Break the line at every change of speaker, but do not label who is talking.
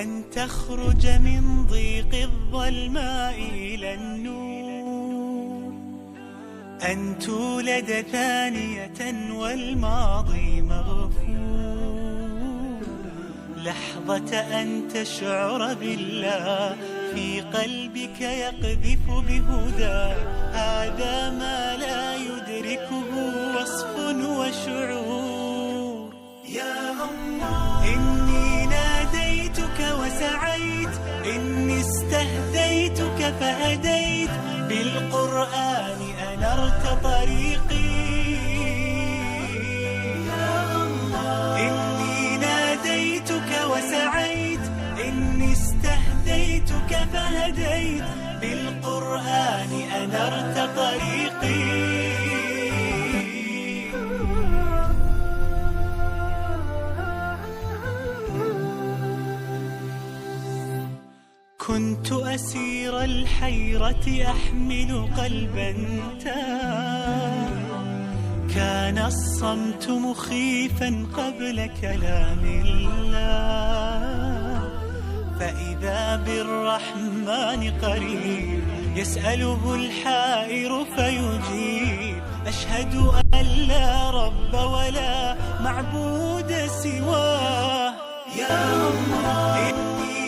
أن تخرج من ضيق الظلماء إلى النور، أن تولد ثانية والماضي مغفور، لحظة أن تشعر بالله في قلبك يقذف بهدى، هذا ما لا يدركه وصف وشعور. يا الله إني ناديتك وسعيت، إني استهديتك فهديت، بالقرآن أنرت طريقي. يا الله إني ناديتك وسعيت، إني استهديتك فهديت، بالقرآن أنرت طريقي. كنت أسير الحيرة أحمل قلبا تاه، كان الصمت مخيفا قبل كلام الله، فإذا بالرحمن قريب يسأله الحائر فيجيب، أشهد أن لا رب ولا معبود سواه. يا الله إني